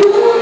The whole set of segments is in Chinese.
永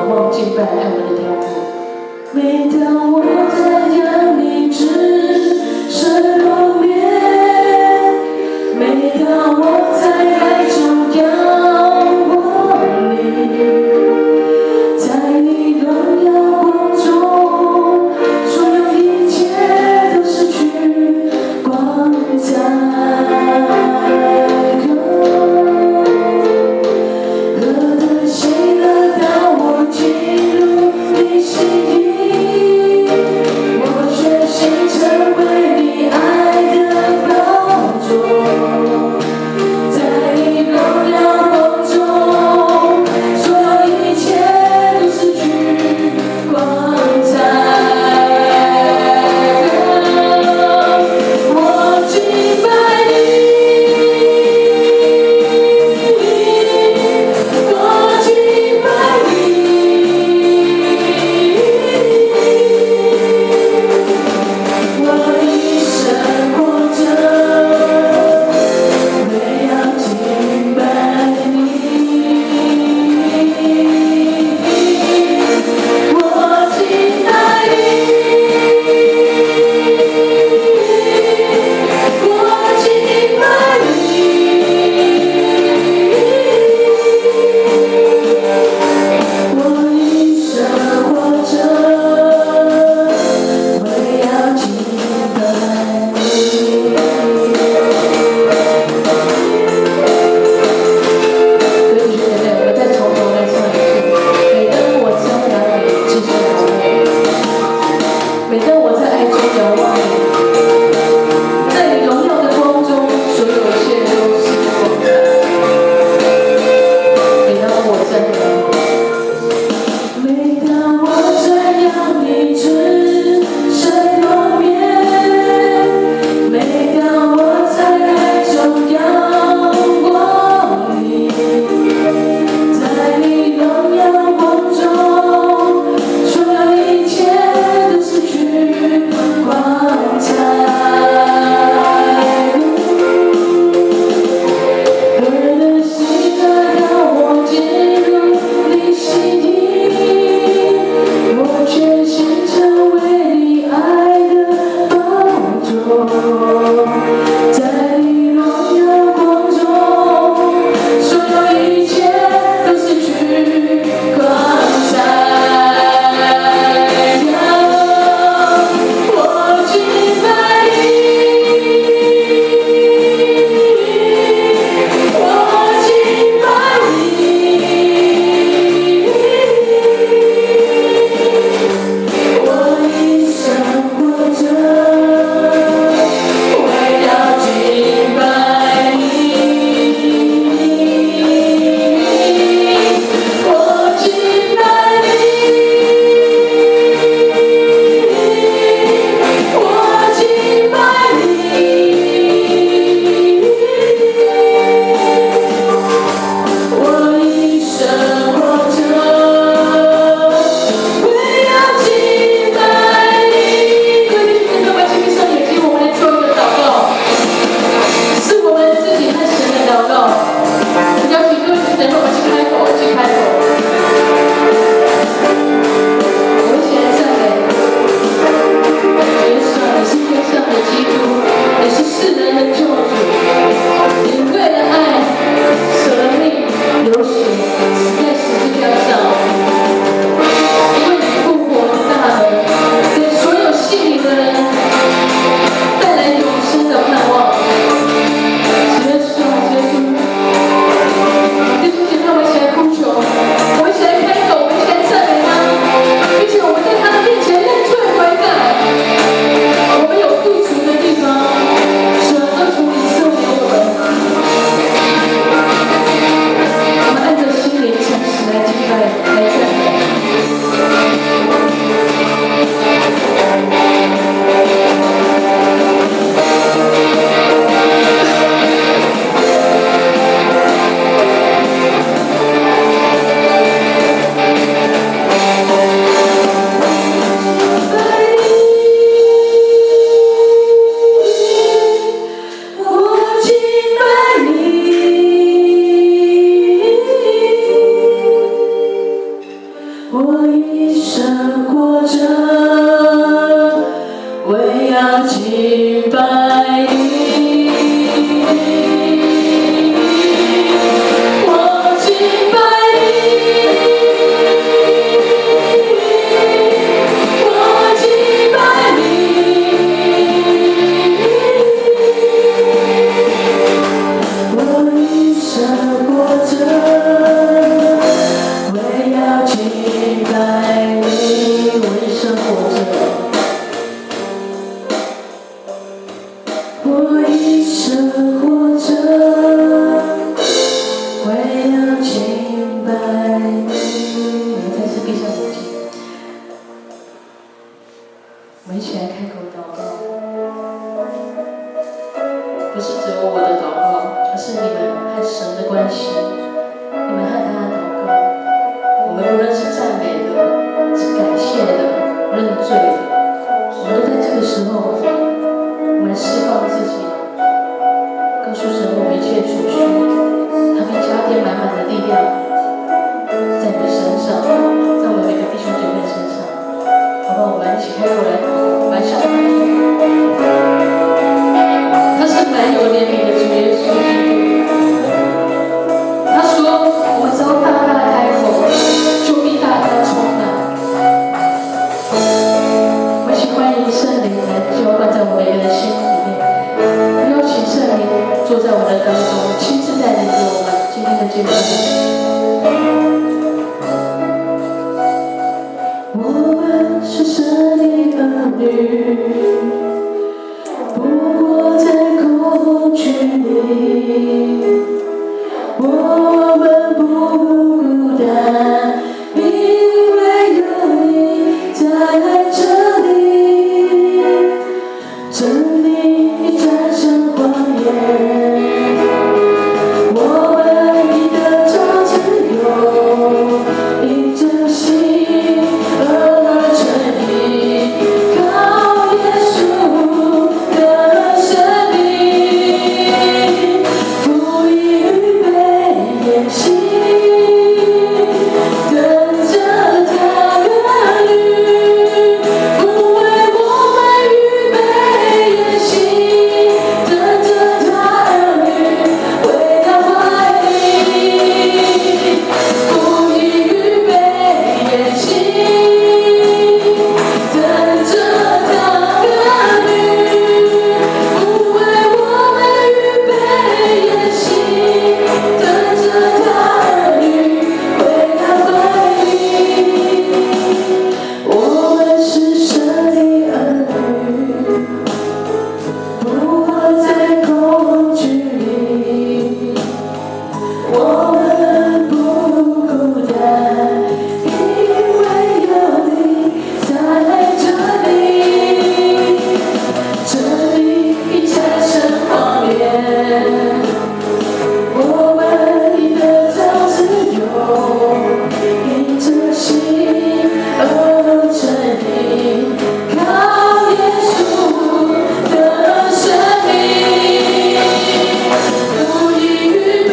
仰望敬拜他们的天赋。每当我在阳里之神落灭，每当我在爱中仰望你，在你荣耀光中，所有一切都失去光彩。何等喜乐，当我进入你心意，我决心成为你爱我一生活着，为要敬拜你。我敬拜你，我敬拜你。我一生活着，为要敬拜你。我一生活着。我一生活着，为了敬拜你。我们再次闭上眼睛，我们一起来开口祷告。不是只有我的祷告，而是你们和神的关系，你们和他的祷告。我们无论是赞美的，是感谢的，认罪的，我们都在这个时候。我们释放自己，告诉神我们一切所需，他会加添满满的力量在你的身上，在我们每个弟兄姐妹身上，好不好？我们一起开口来祷告，来向他说，他是满有怜悯的主耶稣。他说，我们只要大大开口，就必大大充满。我们一起欢迎圣灵来浇灌在我们每个人心里。邀请圣灵坐在我们的当中，亲自带领着我们今天的敬拜。我们是神的儿女，不活在恐惧里。我们不孤单，因为有你在这里。真理战胜谎言，我们已得着自由，因着信而成义，靠耶稣的生命，父已预备筵席，等着他儿女，不为我们预备筵席，等着他儿女回到怀里，父已预备筵席，等着他儿女，不为我们预备筵席，等着他儿女回到怀里。我们是神的儿女，不活在恐惧里。我们不孤单，因为有你在这里。真理战胜谎言，我们已得着自由，因着信而成义，靠耶稣的生命，父已预备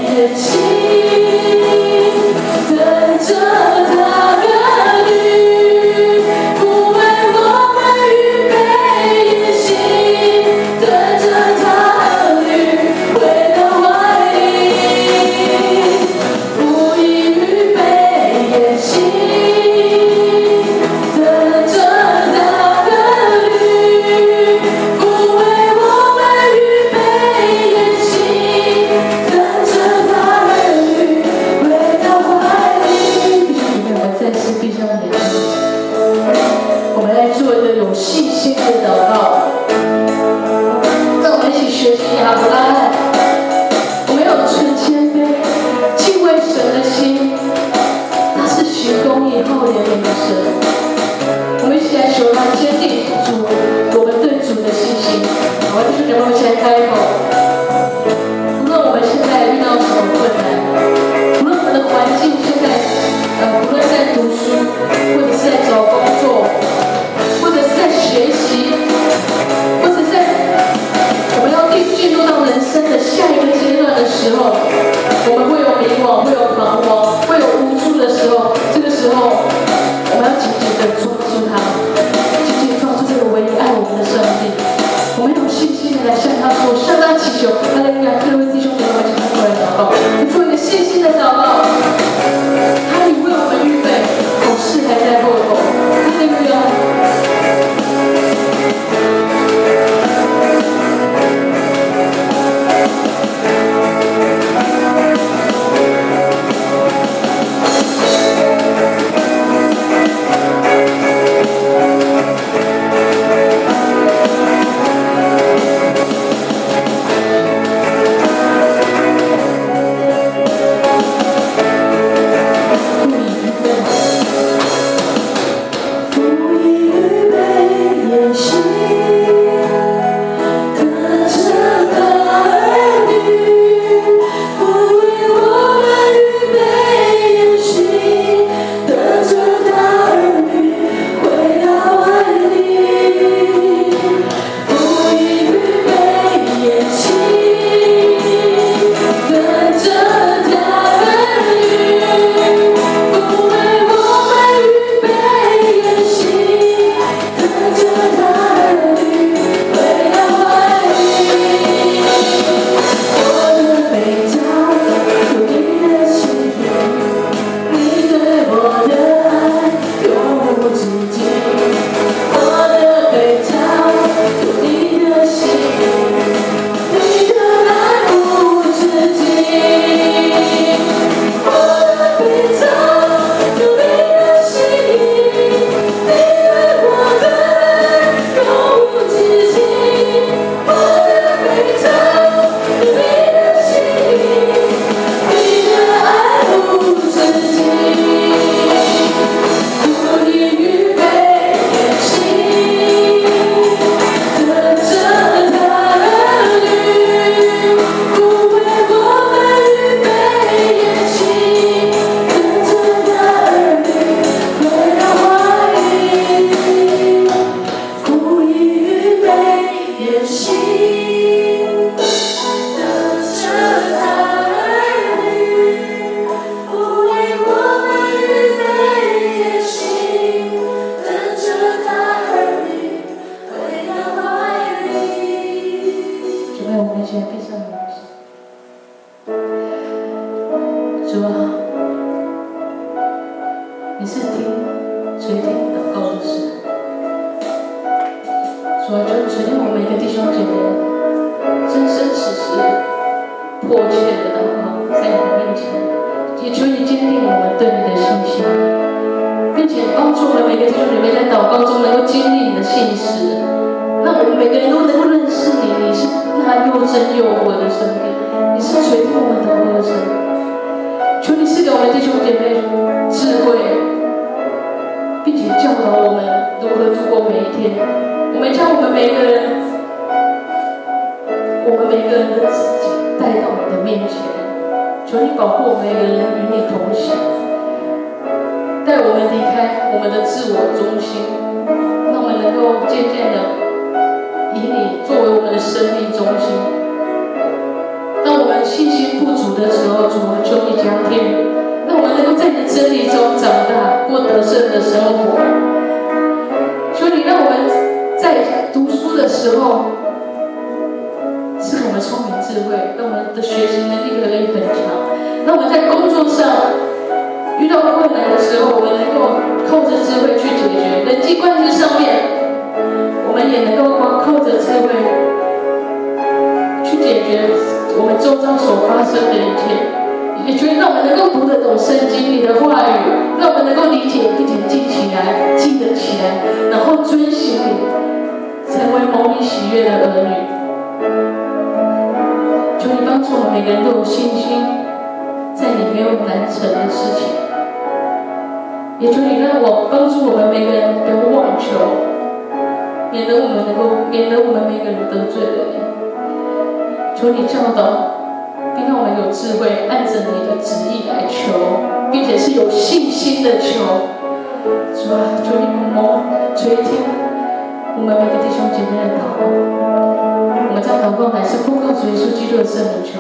筵席，等着他儿女，不为我们预备筵席，等着他儿女回到怀里，父已预备筵席，等着他儿女，不为我们预备筵席，等着他儿女回到怀里。弟兄姐妹，我们再次闭上眼睛，我们来做一个有信心的祷告。让我们一起学习亚伯拉罕，我们要有存谦卑、敬畏神的心，他是行公义、厚怜悯的神。我们一起来求他坚定主我们对主的信心。好，弟兄姐妹，我们一起来开口。无论我们现在遇到什么困难，无论我们的环境现在，无论在读书，或者是在找工作，或者是在学习，或者在我们要进入到人生的下一个阶段的时候，我们会有迷惘，会有彷徨，会有无助的时候，这个时时候，我们要紧紧地抓住它，紧紧抓住这个唯一爱我们的上帝。我们有信心的来向他说，向他祈求。哈利路亚！各位弟兄姐妹，请他过来祷告，做一个信心的祷告。他已为我们预备，好事还在后头。哈利路亚！主啊，你是垂听祷告的神。主啊，就垂听我们每个弟兄姐妹真真实实、迫切的祷告，在你面前，也求你坚定我们对你的信心，并且帮助我们每个弟兄姐妹在祷告中能够经历你的信实，让我们每个人都能够认识你，你是那又真又活的上帝，你是垂听我们祷告的神。求你赐给我们弟兄姐妹智慧，并且教导我们如何度过每一天。我们将我们每一个人的自己带到你的面前，求你保护我们每个人与你同行，带我们离开我们的自我中心，让我们能够渐渐的以你作为我们的生命中心。当我们信心不足的时候，主啊，求你加添，让我们能够在你的真理中长大，过得胜的生活。求你让我们在读书的时候，赐给我们聪明智慧，让我们的学习能力可以很强。让我们在工作上遇到困难的时候，我们能够靠着智慧去解决；人际关系上面，我们也能够靠着智慧去解决我们周遭所发生的一切。也求你让我们能够读得懂圣经里的话语，让我们能够理解并且记起来、记得起来，然后遵行你，成为蒙你喜悦的儿女。求你帮助我们每个人都有信心，在你没有难成的事情。也求你让我帮助我们每个人不要妄求，免得我们每个人得罪了你。求你教导，并让我们有智慧，按着你的旨意来求，并且是有信心的求。主啊，求你垂听我们每个弟兄姐妹的祷告。我们将祷告乃是奉靠主耶稣基督的圣名求。